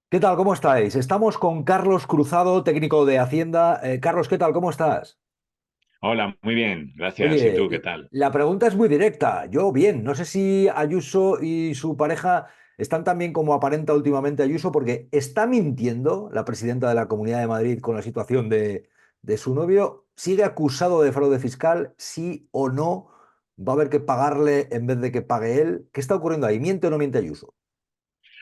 ¿Qué tal? ¿Cómo estáis? Estamos con Carlos Cruzado, técnico de Hacienda. Carlos, ¿qué tal? ¿Cómo estás? Hola, muy bien, gracias. ¿Y Oye, tú qué tal? la pregunta es muy directa. Yo bien, no sé si Ayuso y su pareja están tan bien como aparenta últimamente Ayuso, porque ¿está mintiendo la presidenta de la Comunidad de Madrid con la situación de su novio? ¿Sigue acusado de fraude fiscal? ¿Sí o no? ¿Va a haber que pagarle en vez de que pague él? ¿Qué está ocurriendo ahí? ¿Miente o no miente Ayuso?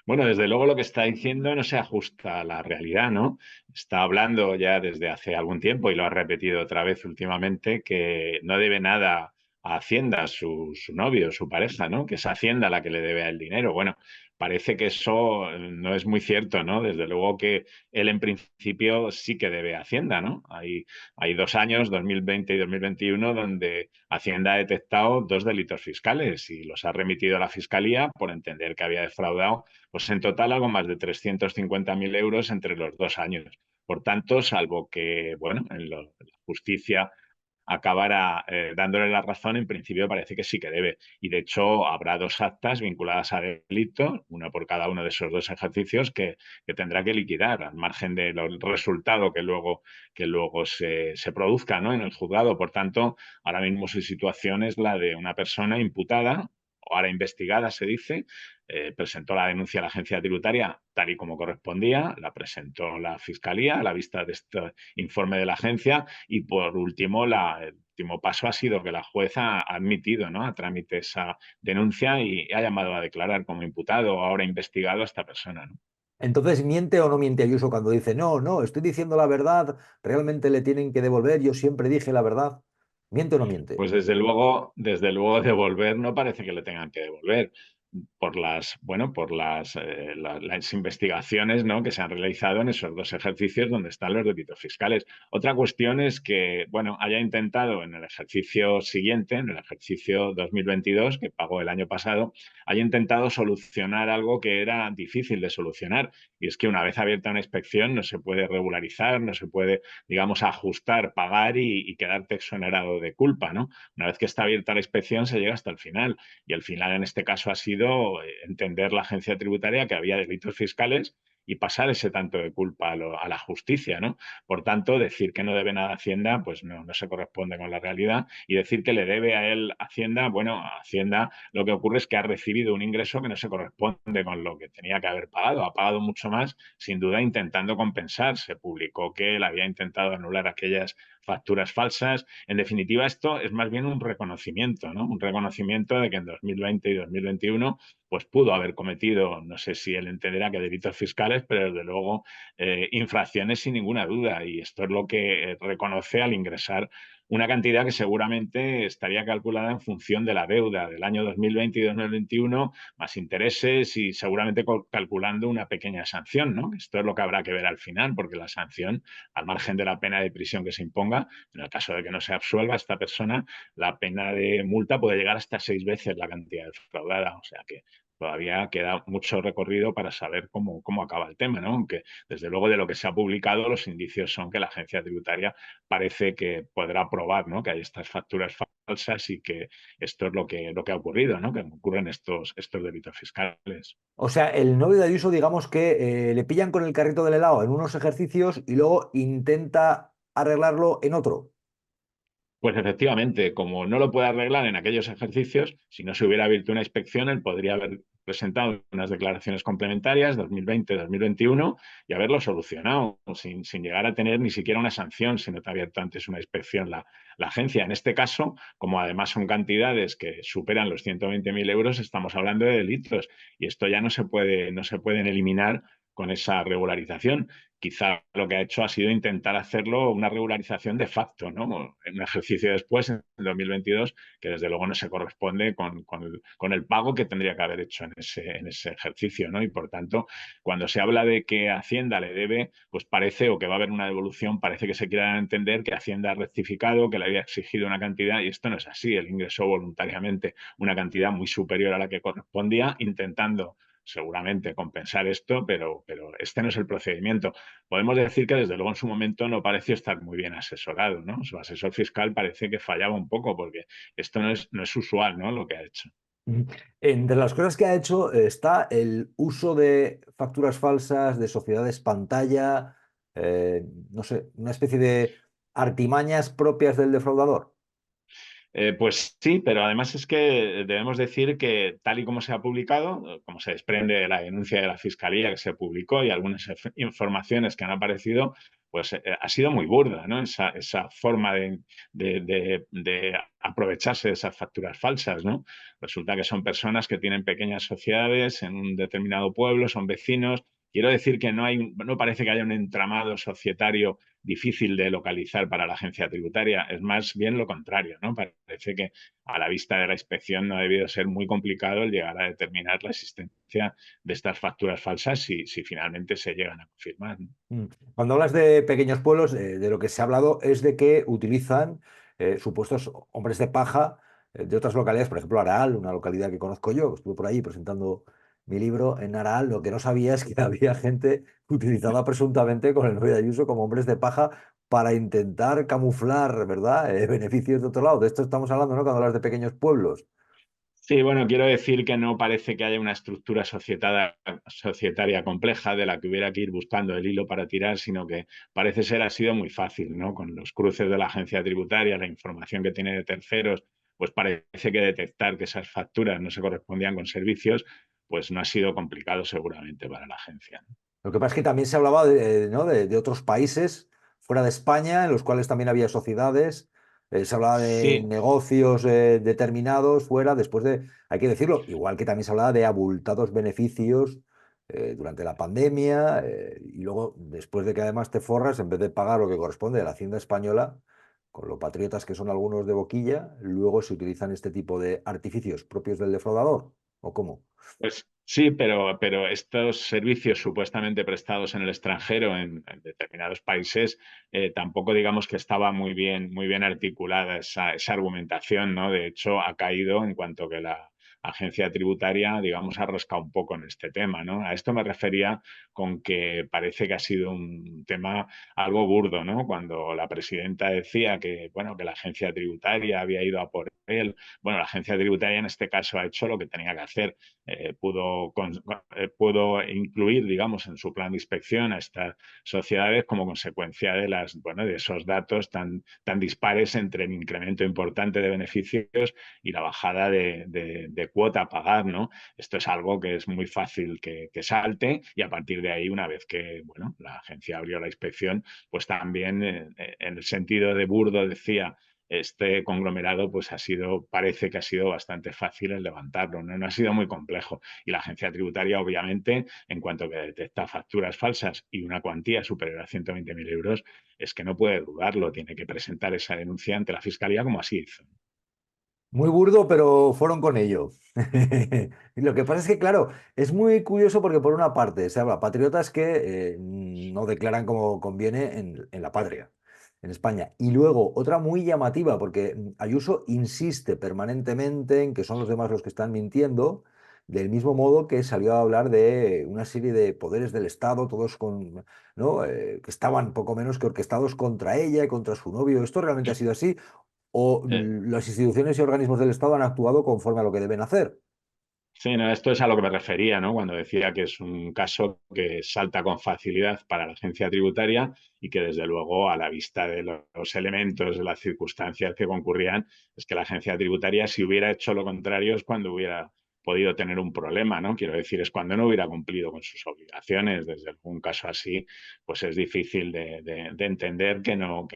Bueno, desde luego lo que está diciendo no se ajusta a la realidad, ¿no? Está hablando ya desde hace algún tiempo y lo ha repetido otra vez últimamente que no debe nada a Hacienda, su novio, su pareja, ¿no? Que es Hacienda la que le debe el dinero. Bueno, parece que eso no es muy cierto, ¿no? Desde luego que él en principio sí que debe a Hacienda, ¿no? Hay 2 años, 2020 y 2021, donde Hacienda ha detectado dos delitos fiscales y los ha remitido a la Fiscalía por entender que había defraudado pues en total algo más de 350.000 euros entre los 2 años. Por tanto, salvo que, bueno, la justicia acabara dándole la razón, en principio parece que sí que debe. Y de hecho, habrá dos actas vinculadas a delito, una por cada uno de esos dos ejercicios, que tendrá que liquidar, al margen del resultado que luego se produzca, ¿no? En el juzgado. Por tanto, ahora mismo su situación es la de una persona imputada, o ahora investigada, se dice, presentó la denuncia a la agencia tributaria tal y como correspondía, la presentó la Fiscalía a la vista de este informe de la agencia y por último, el último paso ha sido que la jueza ha admitido, ¿no?, a trámite esa denuncia y ha llamado a declarar como imputado o ahora investigado a esta persona, ¿no? Entonces, ¿miente o no miente Ayuso cuando dice, no, no, estoy diciendo la verdad, realmente le tienen que devolver, yo siempre dije la verdad? ¿Miente o no miente? Pues desde luego devolver no parece que le tengan que devolver por las investigaciones, ¿no?, que se han realizado en esos dos ejercicios donde están los delitos fiscales. Otra cuestión es que, bueno, haya intentado en el ejercicio siguiente, en el ejercicio 2022, que pagó el año pasado, haya intentado solucionar algo que era difícil de solucionar. Y es que una vez abierta una inspección no se puede regularizar, no se puede, digamos, ajustar, pagar y quedarte exonerado de culpa, ¿no? Una vez que está abierta la inspección se llega hasta el final y el final en este caso ha sido entender la agencia tributaria que había delitos fiscales y pasar ese tanto de culpa a la justicia, ¿no? Por tanto, decir que no debe nada a Hacienda, pues no se corresponde con la realidad y decir que le debe a él Hacienda, bueno, a Hacienda lo que ocurre es que ha recibido un ingreso que no se corresponde con lo que tenía que haber pagado, ha pagado mucho más, sin duda intentando compensar. Se publicó que él había intentado anular aquellas facturas falsas. En definitiva, esto es más bien un reconocimiento, ¿no? Un reconocimiento de que en 2020 y 2021 pues pudo haber cometido, no sé si él entenderá que delitos fiscales, pero desde luego infracciones sin ninguna duda. Y esto es lo que reconoce al ingresar una cantidad que seguramente estaría calculada en función de la deuda del año 2020 y 2021, más intereses y seguramente calculando una pequeña sanción, ¿no? Esto es lo que habrá que ver al final, porque la sanción, al margen de la pena de prisión que se imponga, en el caso de que no se absuelva a esta persona, la pena de multa puede llegar hasta 6 veces la cantidad defraudada. O sea que todavía queda mucho recorrido para saber cómo acaba el tema, ¿no? Aunque, desde luego, de lo que se ha publicado, los indicios son que la agencia tributaria parece que podrá probar, ¿no?, que hay estas facturas falsas y que esto es lo que ha ocurrido, ¿no?, que ocurren estos delitos fiscales. O sea, el novio de Ayuso, digamos que le pillan con el carrito del helado en unos ejercicios y luego intenta arreglarlo en otro. Pues efectivamente, como no lo puede arreglar en aquellos ejercicios, si no se hubiera abierto una inspección, él podría haber presentado unas declaraciones complementarias 2020-2021 y haberlo solucionado sin llegar a tener ni siquiera una sanción si no te ha abierto antes una inspección la agencia. En este caso, como además son cantidades que superan los 120.000 euros, estamos hablando de delitos y esto ya no se pueden eliminar con esa regularización. Quizá lo que ha hecho ha sido intentar hacerlo una regularización de facto, ¿no? Un ejercicio después, en 2022, que desde luego no se corresponde con el pago que tendría que haber hecho en ese ejercicio, ¿no? Y por tanto, cuando se habla de que Hacienda le debe, pues parece, o que va a haber una devolución, parece que se quiera entender que Hacienda ha rectificado, que le había exigido una cantidad, y esto no es así. Él ingresó voluntariamente una cantidad muy superior a la que correspondía, intentando seguramente compensar esto, pero este no es el procedimiento. Podemos decir que desde luego en su momento no pareció estar muy bien asesorado, ¿no? Su asesor fiscal parece que fallaba un poco porque esto no es usual, ¿no?, lo que ha hecho. Ujú. Entre las cosas que ha hecho está el uso de facturas falsas, de sociedades pantalla, no sé, una especie de artimañas propias del defraudador. Pues sí, pero además es que debemos decir que tal y como se ha publicado, como se desprende de la denuncia de la Fiscalía que se publicó y algunas informaciones que han aparecido, pues ha sido muy burda, ¿no? Esa forma de aprovecharse de esas facturas falsas, ¿no? Resulta que son personas que tienen pequeñas sociedades en un determinado pueblo, son vecinos. Quiero decir que no parece que haya un entramado societario difícil de localizar para la agencia tributaria. Es más bien lo contrario, ¿no? Parece que a la vista de la inspección no ha debido ser muy complicado el llegar a determinar la existencia de estas facturas falsas si finalmente se llegan a confirmar, ¿no? Mm. Cuando hablas de pequeños pueblos, de lo que se ha hablado es de que utilizan supuestos hombres de paja de otras localidades, por ejemplo, Araal, una localidad que conozco yo, que estuve por ahí presentando mi libro en Araal. Lo que no sabía es que había gente utilizada presuntamente con el novio de Ayuso como hombres de paja para intentar camuflar, ¿verdad? Beneficios de otro lado. De esto estamos hablando, ¿no? Cuando hablas de pequeños pueblos. Sí, bueno, quiero decir que no parece que haya una estructura societaria compleja de la que hubiera que ir buscando el hilo para tirar, sino que parece ser ha sido muy fácil, ¿no? Con los cruces de la agencia tributaria, la información que tiene de terceros, pues parece que detectar que esas facturas no se correspondían con servicios, pues no ha sido complicado seguramente para la agencia, ¿no? Lo que pasa es que también se hablaba de, ¿no? de otros países fuera de España, en los cuales también había sociedades. Se hablaba de Sí, negocios determinados fuera, después de, hay que decirlo, igual que también se hablaba de abultados beneficios durante la pandemia, y luego, después de que además te forras, en vez de pagar lo que corresponde a la Hacienda española, con lo patriotas que son algunos de boquilla, luego se utilizan este tipo de artificios propios del defraudador. ¿O cómo? pues sí, pero estos servicios supuestamente prestados en el extranjero, en determinados países, tampoco digamos que estaba muy bien articulada esa argumentación, ¿no? De hecho, ha caído en cuanto que la agencia tributaria, digamos, ha rascado un poco en este tema, ¿no? A esto me refería con que parece que ha sido un tema algo burdo, ¿no? Cuando la presidenta decía que, bueno, que la agencia tributaria había ido a por él. Bueno, la agencia tributaria en este caso ha hecho lo que tenía que hacer, pudo incluir, digamos, en su plan de inspección a estas sociedades como consecuencia de bueno, de esos datos tan dispares entre el incremento importante de beneficios y la bajada de cuota a pagar, ¿no? Esto es algo que es muy fácil que salte y a partir de ahí, una vez que, bueno, la agencia abrió la inspección, pues también en el sentido de burdo decía este conglomerado pues parece que ha sido bastante fácil el levantarlo, ¿no? No ha sido muy complejo. Y la agencia tributaria, obviamente, en cuanto que detecta facturas falsas y una cuantía superior a 120.000 euros, es que no puede dudarlo, tiene que presentar esa denuncia ante la Fiscalía como así hizo. Muy burdo, pero fueron con ello. Y lo que pasa es que, claro, es muy curioso porque por una parte se habla patriotas que no declaran como conviene en la patria, en España. Y luego otra muy llamativa, porque Ayuso insiste permanentemente en que son los demás los que están mintiendo, del mismo modo que salió a hablar de una serie de poderes del Estado, todos con, ¿no? Que estaban poco menos que orquestados contra ella y contra su novio. ¿Esto realmente ha sido así? ¿O Eh, las instituciones y organismos del Estado han actuado conforme a lo que deben hacer? Sí, no, esto es a lo que me refería, ¿no? Cuando decía que es un caso que salta con facilidad para la agencia tributaria y que desde luego a la vista de los elementos, de las circunstancias que concurrían, es que la agencia tributaria si hubiera hecho lo contrario es cuando hubiera podido tener un problema, ¿no? Quiero decir, es cuando no hubiera cumplido con sus obligaciones. Desde un caso así, pues es difícil de entender que no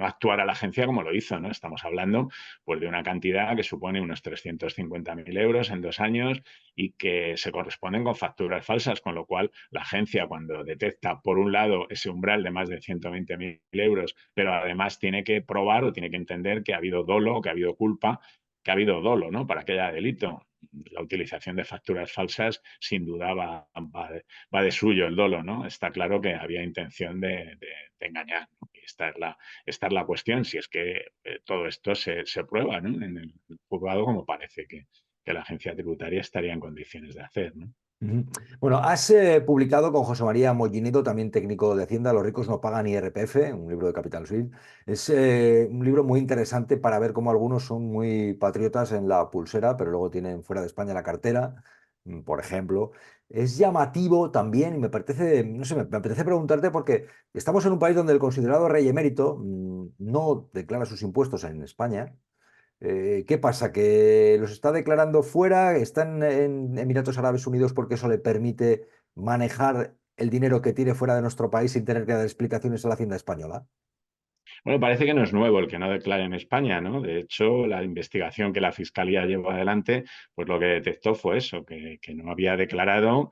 actuara la agencia como lo hizo, ¿no? Estamos hablando pues de una cantidad que supone unos 350.000 euros en 2 años y que se corresponden con facturas falsas, con lo cual la agencia cuando detecta por un lado ese umbral de más de 120.000 euros, pero además tiene que probar o tiene que entender que ha habido dolo, que ha habido culpa, que ha habido dolo, ¿no? Para que haya delito. La utilización de facturas falsas sin duda va de suyo el dolo, ¿no? Está claro que había intención de engañar, ¿no? Y esta es la cuestión, si es que todo esto se prueba, ¿no? En el juzgado, como parece que la agencia tributaria estaría en condiciones de hacer, ¿no? Ujú. Bueno, has publicado con José María Mollinedo, también técnico de Hacienda, Los ricos no pagan IRPF, un libro de Capital Suisse. Es un libro muy interesante para ver cómo algunos son muy patriotas en la pulsera, pero luego tienen fuera de España la cartera, por ejemplo. Es llamativo también, y me parece, no sé, me apetece preguntarte porque estamos en un país donde el considerado rey emérito no declara sus impuestos en España. ¿Qué pasa? ¿Que los está declarando fuera? ¿Están en Emiratos Árabes Unidos porque eso le permite manejar el dinero que tiene fuera de nuestro país sin tener que dar explicaciones a la Hacienda española? Bueno, parece que no es nuevo el que no declare en España, ¿no? De hecho, la investigación que la Fiscalía llevó adelante, pues lo que detectó fue eso, que no había declarado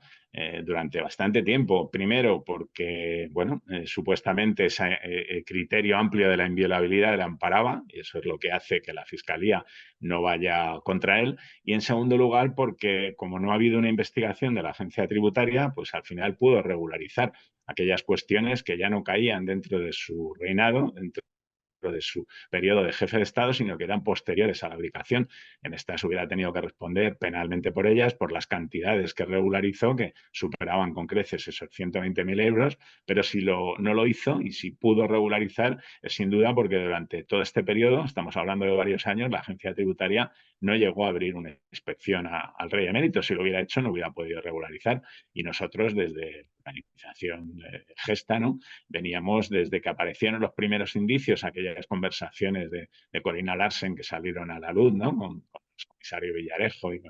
durante bastante tiempo. Primero, porque, bueno, supuestamente ese criterio amplio de la inviolabilidad le amparaba, y eso es lo que hace que la Fiscalía no vaya contra él. Y en segundo lugar, porque como no ha habido una investigación de la agencia tributaria, pues al final pudo regularizar aquellas cuestiones que ya no caían dentro de su reinado, dentro de su periodo de jefe de Estado, sino que eran posteriores a la abdicación. En estas hubiera tenido que responder penalmente por ellas, por las cantidades que regularizó, que superaban con creces esos 120.000 euros, pero si no lo hizo y si pudo regularizar, es sin duda porque durante todo este periodo, estamos hablando de varios años, la agencia tributaria no llegó a abrir una inspección al rey emérito. Si lo hubiera hecho, no hubiera podido regularizar. Y nosotros, desde la organización Gesta, ¿no? Veníamos desde que aparecieron los primeros indicios, aquellas conversaciones de Corina Larsen que salieron a la luz, ¿no? Con el comisario Villarejo y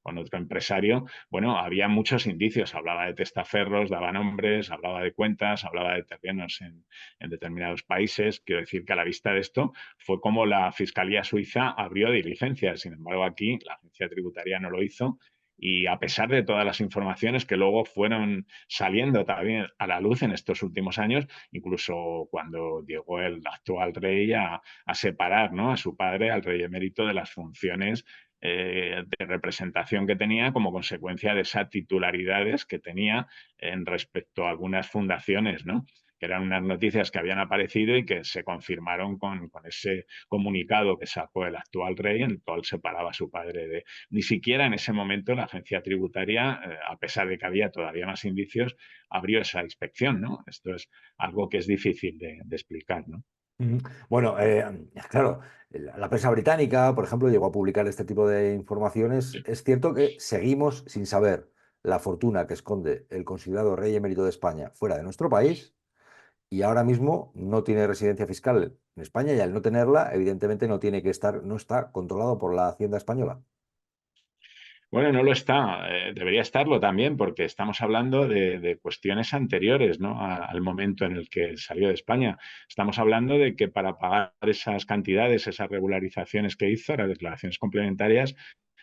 con otro empresario. Bueno, había muchos indicios. Hablaba de testaferros, daba nombres, hablaba de cuentas, hablaba de terrenos en determinados países. Quiero decir que a la vista de esto fue como la Fiscalía Suiza abrió diligencias. Sin embargo, aquí la agencia tributaria no lo hizo y a pesar de todas las informaciones que luego fueron saliendo también a la luz en estos últimos años, incluso cuando llegó el actual rey a separar, ¿no? A su padre, al rey emérito, de las funciones de representación que tenía como consecuencia de esas titularidades que tenía en respecto a algunas fundaciones, ¿no? Que eran unas noticias que habían aparecido y que se confirmaron con ese comunicado que sacó el actual rey, en el cual separaba a su padre de... Ni siquiera en ese momento la agencia tributaria, a pesar de que había todavía más indicios, abrió esa inspección, ¿no? Esto es algo que es difícil de explicar, ¿no? Ujú. Bueno, claro, la prensa británica, por ejemplo, llegó a publicar este tipo de informaciones. Es cierto que seguimos sin saber la fortuna que esconde el considerado rey emérito de España fuera de nuestro país y ahora mismo no tiene residencia fiscal en España y al no tenerla, evidentemente no tiene que estar, no está controlado por la Hacienda española. Bueno, no lo está, debería estarlo también, porque estamos hablando de cuestiones anteriores, ¿no? Al momento en el que salió de España. Estamos hablando de que para pagar esas cantidades, esas regularizaciones que hizo, las declaraciones complementarias,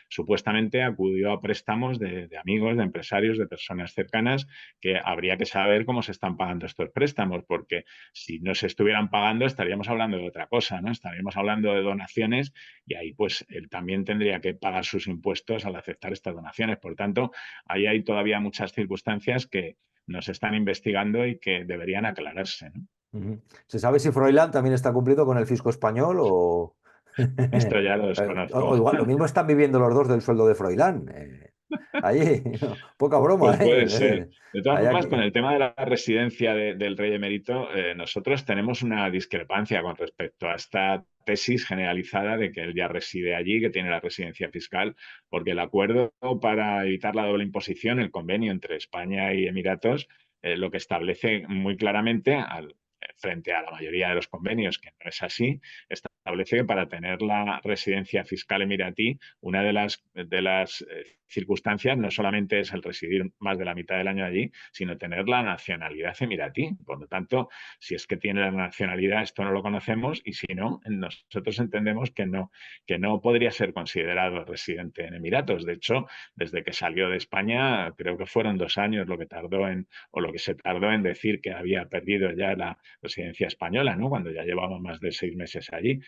supuestamente acudió a préstamos de amigos, de empresarios, de personas cercanas, que habría que saber cómo se están pagando estos préstamos, porque si no se estuvieran pagando estaríamos hablando de otra cosa, ¿no? Estaríamos hablando de donaciones y ahí pues él también tendría que pagar sus impuestos al aceptar estas donaciones. Por tanto, ahí hay todavía muchas circunstancias que nos están investigando y que deberían aclararse, ¿no? Ujú. ¿Se sabe si Froilán también está cumpliendo con el fisco español o... Esto ya lo o desconozco. igual, lo mismo están viviendo los dos del sueldo de Froilán. Allí, no, poca broma, Pues puede ser. De todas Allá formas, con que... el tema de la residencia del rey emérito, nosotros tenemos una discrepancia con respecto a esta tesis generalizada de que él ya reside allí, que tiene la residencia fiscal, porque el acuerdo para evitar la doble imposición, el convenio entre España y Emiratos, lo que establece muy claramente, frente a la mayoría de los convenios, que no es así, establece que para tener la residencia fiscal emiratí, una de las circunstancias no solamente es el residir más de la mitad del año allí, sino tener la nacionalidad emiratí. Por lo tanto, si es que tiene la nacionalidad, esto no lo conocemos y si no, nosotros entendemos que no podría ser considerado residente en Emiratos. De hecho, desde que salió de España, creo que fueron 2 años lo que tardó o lo que se tardó en decir que había perdido ya la residencia española, ¿no? Cuando ya llevaba más de 6 meses allí.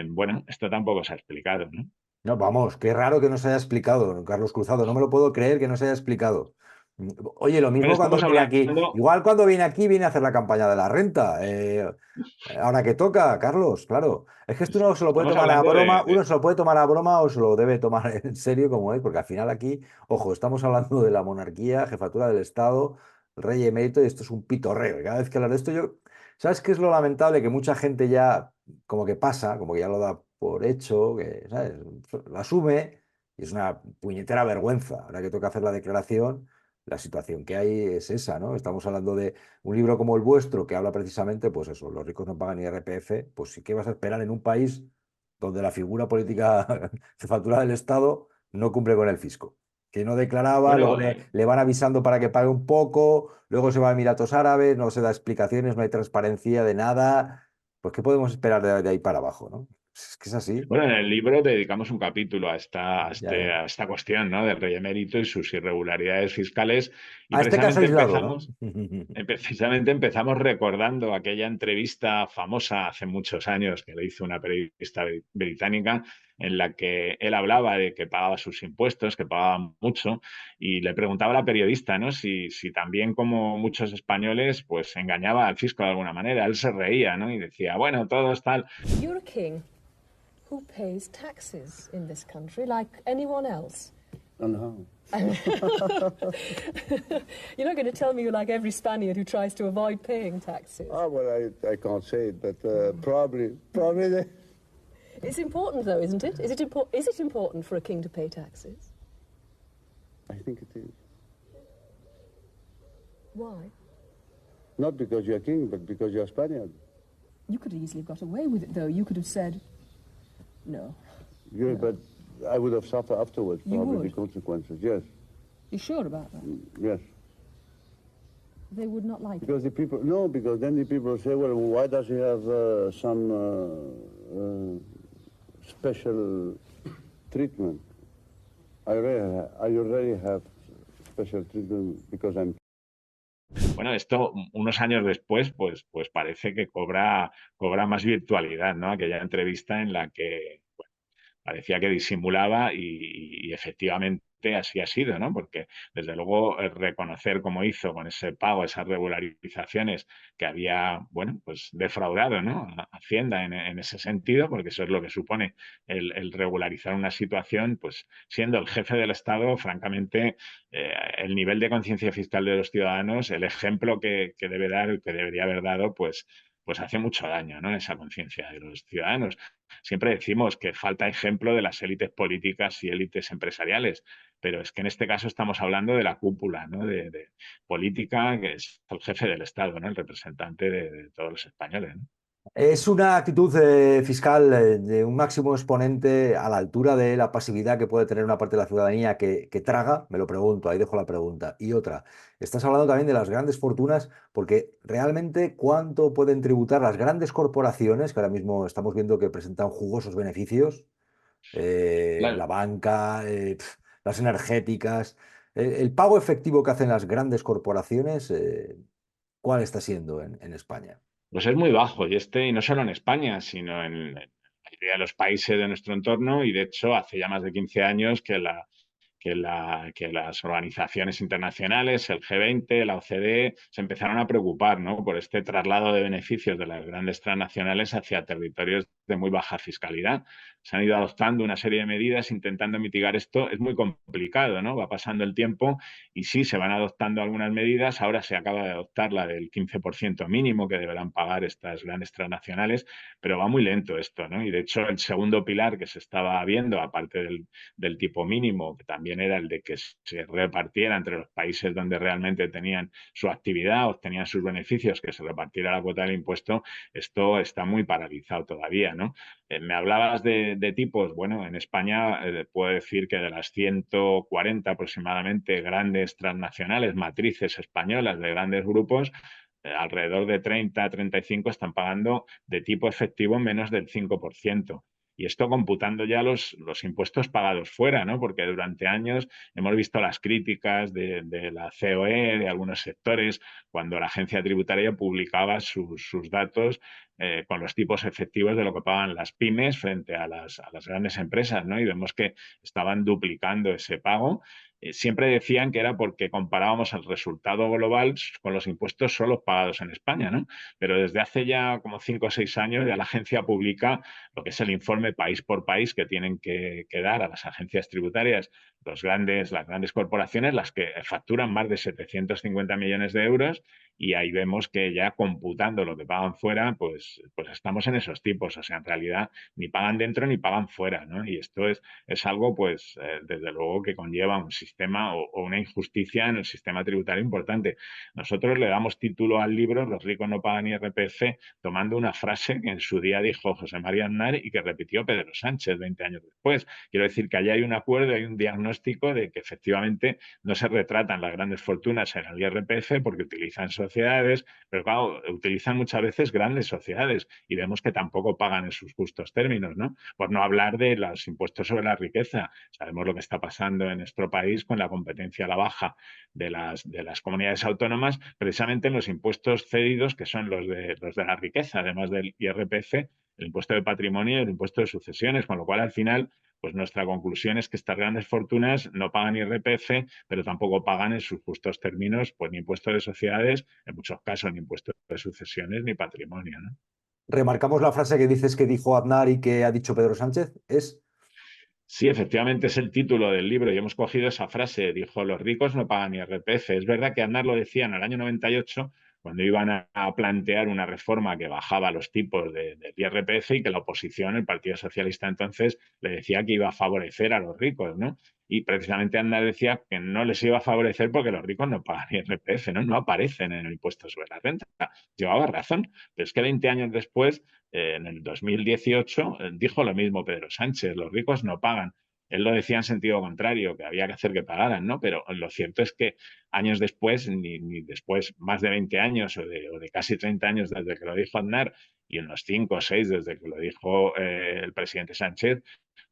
Bueno, esto tampoco se ha explicado, ¿no? No, vamos, qué raro que no se haya explicado, Carlos Cruzado. No me lo puedo creer que no se haya explicado. Oye, lo Bueno, mismo cuando estamos viene aquí. hablando, Igual cuando viene aquí viene a hacer la campaña de la renta. Ahora que toca, Carlos, claro. Es que esto uno se lo puede estamos tomar a hablando broma, uno se lo puede tomar a broma o se lo debe tomar en serio como es, porque al final aquí, ojo, estamos hablando de la monarquía, jefatura del Estado, rey emérito, y esto es un pitorreo. Y cada vez que hablar de esto, ¿sabes qué es lo lamentable? Que mucha gente ya como que pasa, como que ya lo da por hecho, que, ¿sabes? Lo asume y es una puñetera vergüenza. Ahora que toca hacer la declaración, la situación que hay es esa, ¿no? Estamos hablando de un libro como el vuestro, que habla precisamente, pues eso, los ricos no pagan IRPF, pues sí que vas a esperar en un país donde la figura política jefatura del Estado no cumple con el fisco. Que no declaraba, luego bueno, le van avisando para que pague un poco, luego se va a Emiratos Árabes, no se da explicaciones, no hay transparencia de nada. Pues, ¿qué podemos esperar de ahí para abajo, ¿no? Es que es así. Bueno, en el libro dedicamos un capítulo a Ya, ya. a esta cuestión, ¿no? Del rey emérito y sus irregularidades fiscales. Y A este caso aislado, ¿no? precisamente empezamos recordando aquella entrevista famosa hace muchos años que le hizo una periodista británica en la que él hablaba de que pagaba sus impuestos, que pagaba mucho, y le preguntaba a la periodista, ¿no? Si también como muchos españoles, pues engañaba al fisco de alguna manera. Él se reía, ¿no? Y decía, bueno, todo es tal. You're a king who pays taxes in this country like anyone else. And how? You're not going to tell me you're like every Spaniard who tries to avoid paying taxes. Ah, well, I can't say it, but probably they... It's important, though, isn't it? Is it important for a king to pay taxes? I think it is. Why? Not because you're king, but because you're Spaniard. You could easily have got away with it, though. You could have said, no. Yeah, but I would have suffered afterwards, You probably would? the consequences. Yes, You sure about that? yes. They would not like it. Because the people, no, because then the people say, well, why does he have some special treatment? I already have special treatment because I'm... Bueno, esto unos años después, pues parece que cobra más virtualidad, ¿no? Aquella entrevista en la que parecía que disimulaba y efectivamente así ha sido, ¿no? Porque desde luego reconocer cómo hizo con ese pago, esas regularizaciones que había, bueno, pues defraudado, ¿no? A Hacienda en ese sentido, porque eso es lo que supone el regularizar una situación, pues siendo el jefe del Estado, francamente, el nivel de conciencia fiscal de los ciudadanos, el ejemplo que debe dar, que debería haber dado, pues hace mucho daño, ¿no? Esa conciencia de los ciudadanos. Siempre decimos que falta ejemplo de las élites políticas y élites empresariales, pero es que en este caso estamos hablando de la cúpula, ¿no? De política, que es el jefe del Estado, ¿no? El representante de todos los españoles, ¿no? Es una actitud fiscal de un máximo exponente a la altura de la pasividad que puede tener una parte de la ciudadanía que traga, me lo pregunto, ahí dejo la pregunta. Y otra, estás hablando también de las grandes fortunas, porque realmente cuánto pueden tributar las grandes corporaciones, que ahora mismo estamos viendo que presentan jugosos beneficios, la Claro. banca, las energéticas, el pago efectivo que hacen las grandes corporaciones, ¿cuál está siendo en España? Pues es muy bajo, y no solo en España, sino en la mayoría de los países de nuestro entorno, y de hecho hace ya más de 15 años que las organizaciones internacionales, el G20, la OCDE, se empezaron a preocupar, ¿no? Por este traslado de beneficios de las grandes transnacionales hacia territorios de muy baja fiscalidad. Se han ido adoptando una serie de medidas intentando mitigar esto. Es muy complicado, ¿no? Va pasando el tiempo y sí, se van adoptando algunas medidas. Ahora se acaba de adoptar la del 15% mínimo que deberán pagar estas grandes transnacionales, pero va muy lento esto, ¿no? Y de hecho, el segundo pilar que se estaba viendo, aparte del tipo mínimo, que también era el de que se repartiera entre los países donde realmente tenían su actividad, obtenían sus beneficios, que se repartiera la cuota del impuesto, esto está muy paralizado todavía, ¿no? Me hablabas de tipos, bueno, en España puedo decir que de las 140 aproximadamente grandes transnacionales, matrices españolas de grandes grupos, alrededor de 30 a 35 están pagando de tipo efectivo menos del 5%. Y esto computando ya los impuestos pagados fuera, ¿no? Porque durante años hemos visto las críticas de la COE, de algunos sectores, cuando la agencia tributaria publicaba sus datos con los tipos efectivos de lo que pagan las pymes frente a las grandes empresas, ¿no? Y vemos que estaban duplicando ese pago siempre decían que era porque comparábamos el resultado global con los impuestos solo pagados en España, ¿no? Pero desde hace ya como 5 o 6 años ya la agencia publica lo que es el informe país por país que tienen que dar a las agencias tributarias las grandes corporaciones, las que facturan más de 750 millones de euros, y ahí vemos que ya computando lo que pagan fuera, pues estamos en esos tipos. O sea, en realidad ni pagan dentro ni pagan fuera, ¿no? Y esto es algo, pues, desde luego que conlleva un sistema o una injusticia en el sistema tributario importante. Nosotros le damos título al libro Los ricos no pagan IRPF, tomando una frase que en su día dijo José María Aznar y que repitió Pedro Sánchez 20 años después. Quiero decir que allá hay un acuerdo, hay un diagnóstico de que efectivamente no se retratan las grandes fortunas en el IRPF porque utilizan sociedades, pero claro, utilizan muchas veces grandes sociedades y vemos que tampoco pagan en sus justos términos, ¿no? Por no hablar de los impuestos sobre la riqueza. Sabemos lo que está pasando en nuestro país con la competencia a la baja de las comunidades autónomas, precisamente en los impuestos cedidos, que son los de la riqueza, además del IRPF, el impuesto de patrimonio y el impuesto de sucesiones, con lo cual al final pues nuestra conclusión es que estas grandes fortunas no pagan IRPF, pero tampoco pagan en sus justos términos pues ni impuesto de sociedades, en muchos casos ni impuesto de sucesiones ni patrimonio, ¿no? Remarcamos la frase que dices que dijo Aznar y que ha dicho Pedro Sánchez, es... Sí, efectivamente es el título del libro y hemos cogido esa frase, dijo, los ricos no pagan IRPF. Es verdad que Aznar lo decía en el año 98, cuando iban a plantear una reforma que bajaba los tipos del IRPF y que la oposición, el Partido Socialista entonces, le decía que iba a favorecer a los ricos, ¿no? Y precisamente Aznar decía que no les iba a favorecer porque los ricos no pagan IRPF, ¿no? No aparecen en el impuesto sobre la renta. Llevaba razón, pero es que 20 años después en el 2018 dijo lo mismo Pedro Sánchez, los ricos no pagan. Él lo decía en sentido contrario, que había que hacer que pagaran, ¿no? Pero lo cierto es que años después, ni después, más de 20 años o de casi 30 años desde que lo dijo Aznar y unos 5 o 6 desde que lo dijo el presidente Sánchez,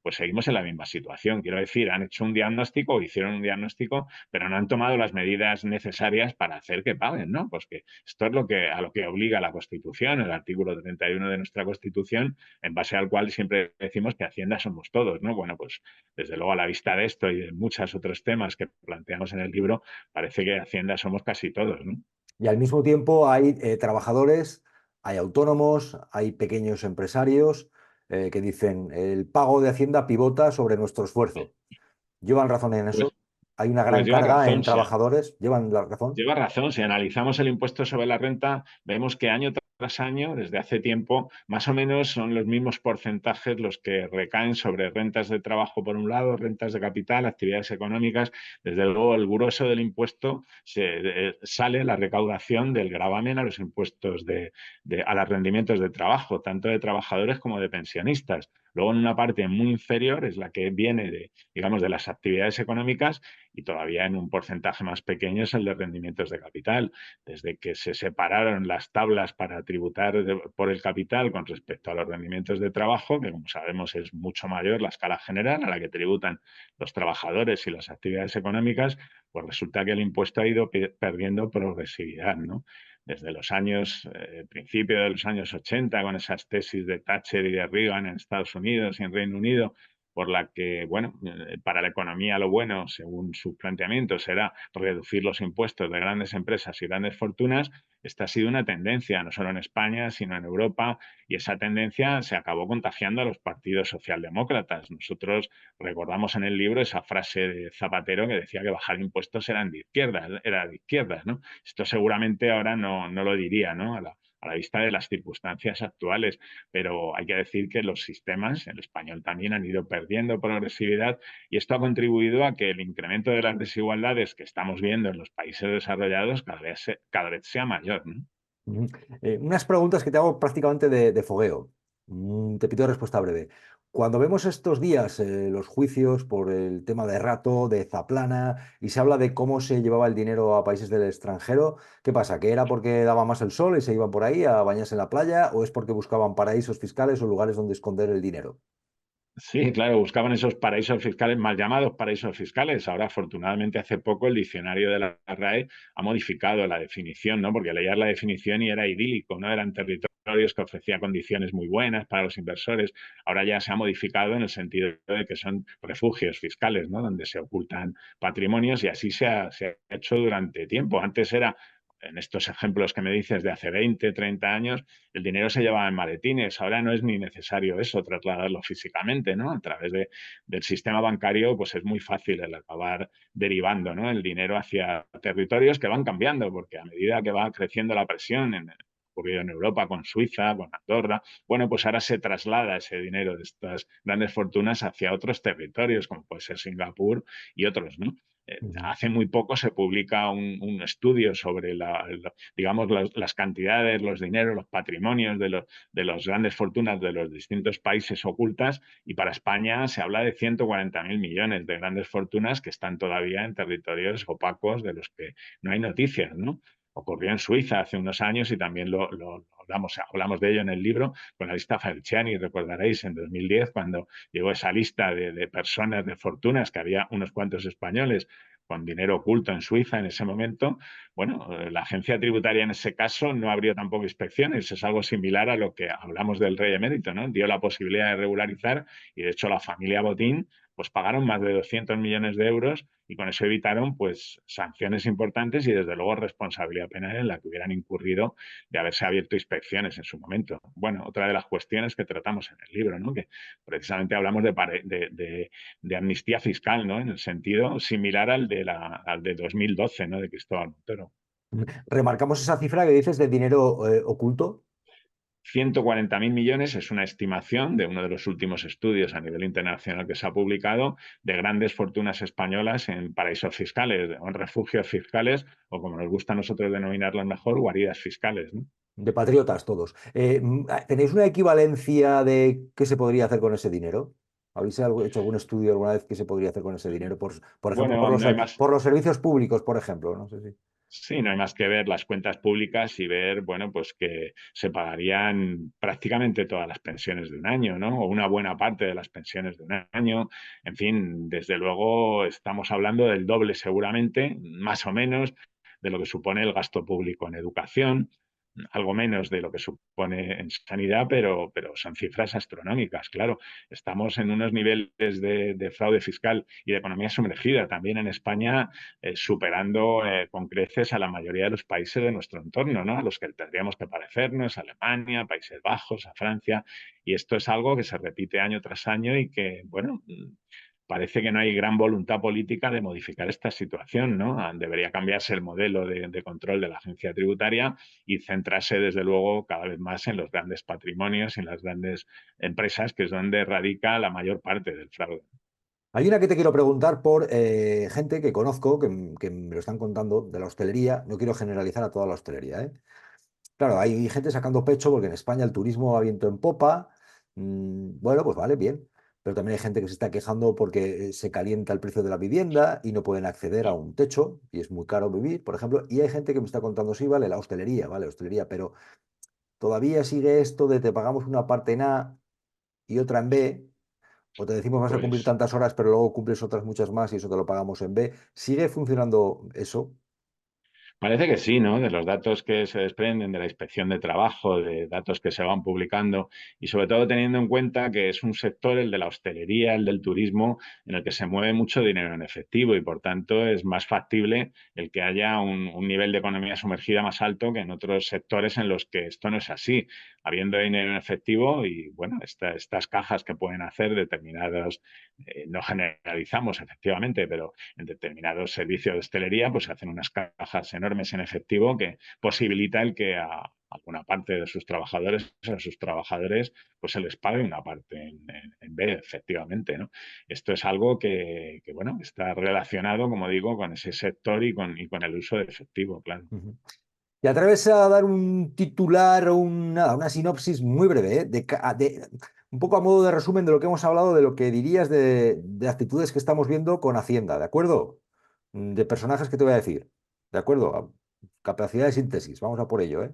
pues seguimos en la misma situación. Quiero decir, han hecho un diagnóstico, hicieron un diagnóstico, pero no han tomado las medidas necesarias para hacer que paguen, ¿no? Pues que esto es a lo que obliga la Constitución, el artículo 31 de nuestra Constitución, en base al cual siempre decimos que Hacienda somos todos, ¿no? Bueno, pues desde luego a la vista de esto y de muchos otros temas que planteamos en el libro, parece que Hacienda somos casi todos, ¿no? Y al mismo tiempo hay trabajadores, hay autónomos, hay pequeños empresarios que dicen el pago de Hacienda pivota sobre nuestro esfuerzo. ¿Llevan razón en eso? Pues, Hay una pues gran lleva carga en razón, sí. trabajadores. ¿Llevan la razón? Lleva razón, si analizamos el impuesto sobre la renta, vemos que año tras año, desde hace tiempo, más o menos son los mismos porcentajes los que recaen sobre rentas de trabajo por un lado, rentas de capital, actividades económicas. Desde luego, el grueso del impuesto sale la recaudación del gravamen a los impuestos a los rendimientos de trabajo, tanto de trabajadores como de pensionistas. Luego, en una parte muy inferior es la que viene digamos, de las actividades económicas y todavía en un porcentaje más pequeño es el de rendimientos de capital. Desde que se separaron las tablas para tributar por el capital con respecto a los rendimientos de trabajo, que como sabemos es mucho mayor la escala general a la que tributan los trabajadores y las actividades económicas, pues resulta que el impuesto ha ido perdiendo progresividad, ¿no? Desde los años, principio de los años 80, con esas tesis de Thatcher y de Reagan en Estados Unidos y en Reino Unido, por la que, bueno, para la economía lo bueno, según sus planteamientos, era reducir los impuestos de grandes empresas y grandes fortunas. Esta ha sido una tendencia, no solo en España, sino en Europa, y esa tendencia se acabó contagiando a los partidos socialdemócratas. Nosotros recordamos en el libro esa frase de Zapatero que decía que bajar impuestos era de izquierdas, ¿no? Esto seguramente ahora no lo diría, ¿no? A la vista de las circunstancias actuales, pero hay que decir que los sistemas, el español también, han ido perdiendo progresividad y esto ha contribuido a que el incremento de las desigualdades que estamos viendo en los países desarrollados cada vez sea mayor, ¿no? Ujú. Unas preguntas que te hago prácticamente de fogueo. Te pido respuesta breve. Cuando vemos estos días los juicios por el tema de Rato, de Zaplana, y se habla de cómo se llevaba el dinero a países del extranjero, ¿qué pasa? ¿Que era porque daba más el sol y se iban por ahí a bañarse en la playa? ¿O es porque buscaban paraísos fiscales o lugares donde esconder el dinero? Sí, claro, buscaban esos paraísos fiscales, mal llamados paraísos fiscales. Ahora, afortunadamente, hace poco el diccionario de la RAE ha modificado la definición, ¿no? Porque leías la definición y era idílico, ¿no? Eran territorios que ofrecían condiciones muy buenas para los inversores. Ahora ya se ha modificado en el sentido de que son refugios fiscales, ¿no? Donde se ocultan patrimonios y así se ha hecho durante tiempo. Antes era, en estos ejemplos que me dices de hace 20, 30 años, el dinero se llevaba en maletines. Ahora no es ni necesario eso, trasladarlo físicamente, ¿no? A través del sistema bancario, pues es muy fácil el acabar derivando, ¿no? El dinero hacia territorios que van cambiando, porque a medida que va creciendo la presión ocurrido en Europa con Suiza, con Andorra, bueno, pues ahora se traslada ese dinero de estas grandes fortunas hacia otros territorios, como puede ser Singapur y otros, ¿no? Hace muy poco se publica un estudio sobre digamos, las cantidades, los dineros, los patrimonios de las grandes fortunas de los distintos países ocultas y para España se habla de 140.000 millones de grandes fortunas que están todavía en territorios opacos de los que no hay noticias, ¿no? Ocurrió en Suiza hace unos años y también lo hablamos de ello en el libro con la lista Falciani, recordaréis, en 2010, cuando llegó esa lista de personas de fortunas, que había unos cuantos españoles con dinero oculto en Suiza en ese momento. Bueno, la agencia tributaria en ese caso no abrió tampoco inspecciones, es algo similar a lo que hablamos del rey emérito, ¿no? Dio la posibilidad de regularizar y de hecho la familia Botín pues pagaron más de 200 millones de euros y con eso evitaron pues sanciones importantes y desde luego responsabilidad penal en la que hubieran incurrido de haberse abierto inspecciones en su momento. Bueno, otra de las cuestiones que tratamos en el libro, ¿no? Que precisamente hablamos de amnistía fiscal, ¿no? En el sentido similar al de 2012, ¿no? De Cristóbal Montoro. Remarcamos esa cifra que dices de dinero oculto. 140.000 millones es una estimación de uno de los últimos estudios a nivel internacional que se ha publicado de grandes fortunas españolas en paraísos fiscales, o en refugios fiscales, o como nos gusta a nosotros denominarlos mejor, guaridas fiscales, ¿no? De patriotas todos. ¿Tenéis una equivalencia de qué se podría hacer con ese dinero? ¿Habéis hecho algún estudio alguna vez qué se podría hacer con ese dinero? Por ejemplo, Bueno, no hay más. por los servicios públicos, por ejemplo. No sé si. Sí, no hay más que ver las cuentas públicas y ver, bueno, pues que se pagarían prácticamente todas las pensiones de un año, ¿no? O una buena parte de las pensiones de un año. En fin, desde luego estamos hablando del doble seguramente, más o menos, de lo que supone el gasto público en educación, algo menos de lo que supone en sanidad, pero son cifras astronómicas, claro. Estamos en unos niveles de fraude fiscal y de economía sumergida también en España, superando con creces a la mayoría de los países de nuestro entorno, ¿no? A los que tendríamos que parecernos, a Alemania, Países Bajos, a Francia. Y esto es algo que se repite año tras año y que, bueno, parece que no hay gran voluntad política de modificar esta situación, ¿no? Debería cambiarse el modelo de control de la agencia tributaria y centrarse, desde luego, cada vez más en los grandes patrimonios y en las grandes empresas, que es donde radica la mayor parte del fraude. Hay una que te quiero preguntar por gente que conozco, que me lo están contando, de la hostelería. No quiero generalizar a toda la hostelería, ¿eh? Claro, hay gente sacando pecho porque en España el turismo va viento en popa. Bueno, pues vale, bien. Pero también hay gente que se está quejando porque se calienta el precio de la vivienda y no pueden acceder a un techo y es muy caro vivir, por ejemplo. Y hay gente que me está contando, sí, vale, la hostelería, vale, hostelería, pero todavía sigue esto de te pagamos una parte en A y otra en B, o te decimos vas a cumplir Pues tantas horas, pero luego cumples otras muchas más y eso te lo pagamos en B. ¿Sigue funcionando eso? parece que sí, ¿no? De los datos que se desprenden de la inspección de trabajo, de datos que se van publicando y sobre todo teniendo en cuenta que es un sector, el de la hostelería, el del turismo, en el que se mueve mucho dinero en efectivo y por tanto es más factible el que haya un nivel de economía sumergida más alto que en otros sectores en los que esto no es así. Habiendo dinero en efectivo y, bueno, estas cajas que pueden hacer determinados, no generalizamos efectivamente, pero en determinados servicios de hostelería, pues se hacen unas cajas enormes en efectivo que posibilita el que a alguna parte de sus trabajadores, a sus trabajadores, pues se les pague una parte en B, efectivamente, ¿no? Esto es algo bueno, está relacionado, como digo, con ese sector y con el uso de efectivo, claro. Ujú. ¿Te atreves a dar un titular o una sinopsis muy breve, un poco a modo de resumen de lo que hemos hablado, de lo que dirías de actitudes que estamos viendo con Hacienda, ¿de acuerdo? De personajes que te voy a decir, ¿de acuerdo? Capacidad de síntesis, vamos a por ello, ¿eh?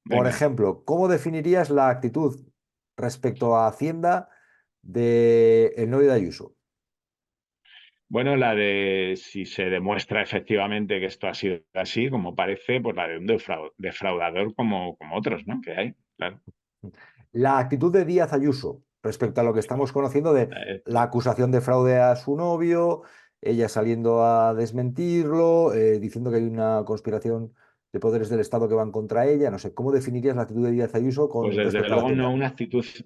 Por Venga. ejemplo, ¿cómo definirías la actitud respecto a Hacienda del novio de Ayuso? Bueno, la de si se demuestra efectivamente que esto ha sido así, como parece, pues la de un defraudador como otros, ¿no? Que hay, claro. La actitud de Díaz Ayuso respecto a lo que estamos conociendo de la Pues acusación de fraude a su novio, ella saliendo a desmentirlo, diciendo que hay una conspiración de poderes del Estado que van contra ella. No sé, ¿cómo definirías la actitud de Díaz Ayuso Pues con desde respecto a la luego Hacienda?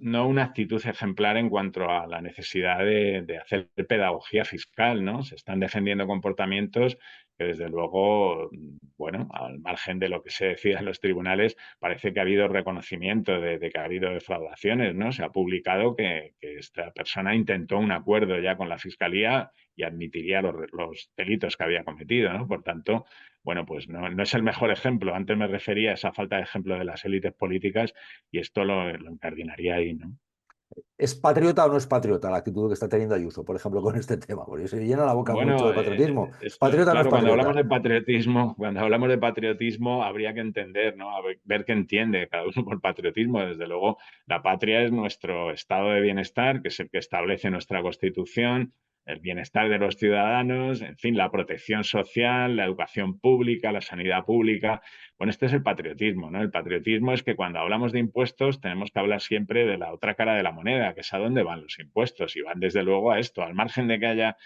no una actitud ejemplar en cuanto a la necesidad de hacer pedagogía fiscal, ¿no? Se están defendiendo comportamientos que desde luego, bueno, al margen de lo que se decida en los tribunales, parece que ha habido reconocimiento de que ha habido defraudaciones, ¿no? Se ha publicado que esta persona intentó un acuerdo ya con la fiscalía y admitiría los delitos que había cometido, ¿no? Por tanto, bueno, pues no es el mejor ejemplo. Antes me refería a esa falta de ejemplo de las élites políticas y esto lo incardinaría ahí, ¿no? ¿Es patriota o no es patriota la actitud que está teniendo Ayuso, por ejemplo, con este tema? Porque se llena la boca mucho de Bueno, patriotismo. ¿Es esto, patriota o no es claro, patriota? cuando hablamos de patriotismo, habría que entender, ¿no? Ver qué entiende cada uno por patriotismo. Desde luego, la patria es nuestro estado de bienestar, que es el que establece nuestra Constitución, el bienestar de los ciudadanos, en fin, la protección social, la educación pública, la sanidad pública. Bueno, este es el patriotismo, ¿no? El patriotismo es que cuando hablamos de impuestos tenemos que hablar siempre de la otra cara de la moneda, que es a dónde van los impuestos. Y van desde luego a esto, al margen de que haya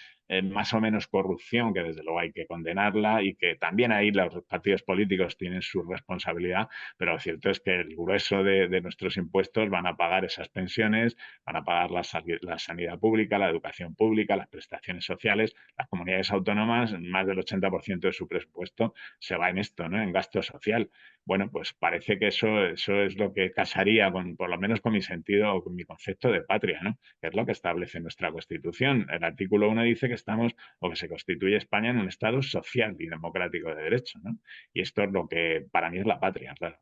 más o menos corrupción, que desde luego hay que condenarla y que también ahí los partidos políticos tienen su responsabilidad, pero lo cierto es que el grueso de nuestros impuestos van a pagar esas pensiones, van a pagar la sanidad pública, la educación pública, las prestaciones sociales. Las comunidades autónomas, más del 80% de su presupuesto se va en esto, ¿no? En gasto social. Bueno, pues parece que eso es lo que casaría con, por lo menos con mi sentido o con mi concepto de patria, ¿no? Que es lo que establece nuestra Constitución. El artículo 1 dice que estamos o que se constituye España en un Estado social y democrático de derecho, ¿no? Y esto es lo que para mí es la patria, claro.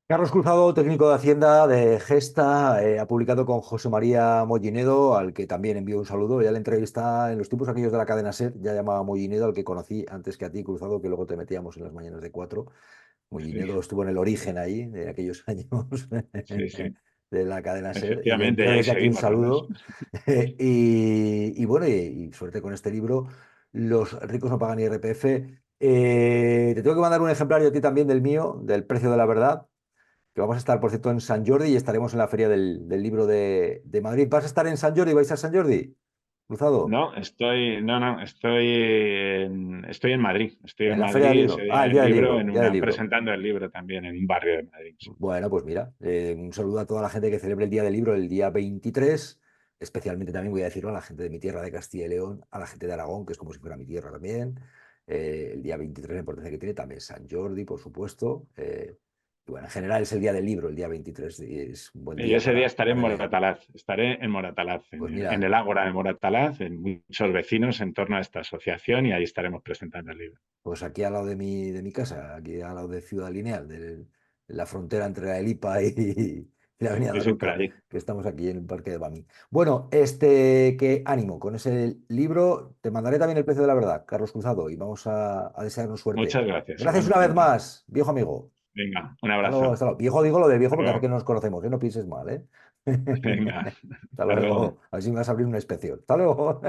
Carlos Cruzado, técnico de Hacienda de Gesta, ha publicado con José María Mollinedo, al que también envío un saludo. Ya le entrevista en los tiempos aquellos de la cadena SER, ya llamaba Mollinedo, al que conocí antes que a ti, Cruzado, que luego te metíamos en las mañanas de cuatro. Sí, Mollinedo estuvo en el origen ahí, de aquellos años sí, sí. de la cadena SER, y le Efectivamente, y envío ahí desde aquí un seguimos los dos. saludo. Y bueno, y suerte con este libro, Los ricos no pagan IRPF. Te tengo que mandar un ejemplar y a ti también del mío, del precio de la verdad, que vamos a estar, por cierto, en San Jordi y estaremos en la Feria del Libro de Madrid. ¿Vas a estar en San Jordi? ¿Vais a San Jordi? Cruzado. Estoy en Madrid. Estoy En en la Feria del Madrid ese Libro. Ah, día el del día del libro, libro, día del libro. presentando el libro también en un barrio de Madrid. Sí. Bueno, pues mira, un saludo a toda la gente que celebre el Día del Libro el día 23, especialmente también voy a decirlo a la gente de mi tierra de Castilla y León, a la gente de Aragón, que es como si fuera mi tierra también. El día 23 la importancia que tiene, también San Jordi, por supuesto. Y bueno, en general es el Día del Libro, el día 23, y es un buen Y yo día ese día estaré en para leer. Moratalaz, estaré en Moratalaz, Pues en mira, el Ágora de Moratalaz, en muchos vecinos en torno a esta asociación y ahí estaremos presentando el libro. pues aquí al lado de mi casa, aquí al lado de Ciudad Lineal, de la frontera entre la Elipa y la Avenida Sí, sí, por Daroca, allí. que estamos aquí en el Parque de Bami. Bueno, que ánimo con ese libro. Te mandaré también el precio de la verdad, Carlos Cruzado, y vamos a desearnos suerte. Muchas gracias, Gracias una vez igualmente. más, viejo amigo. Venga, un Hasta luego, abrazo. hasta luego. Viejo digo lo de viejo Hasta porque hace que luego. no nos conocemos, ¿eh? No pienses mal, ¿eh? Venga, Hasta hasta luego. luego. A ver si me vas a abrir una inspección. Hasta luego.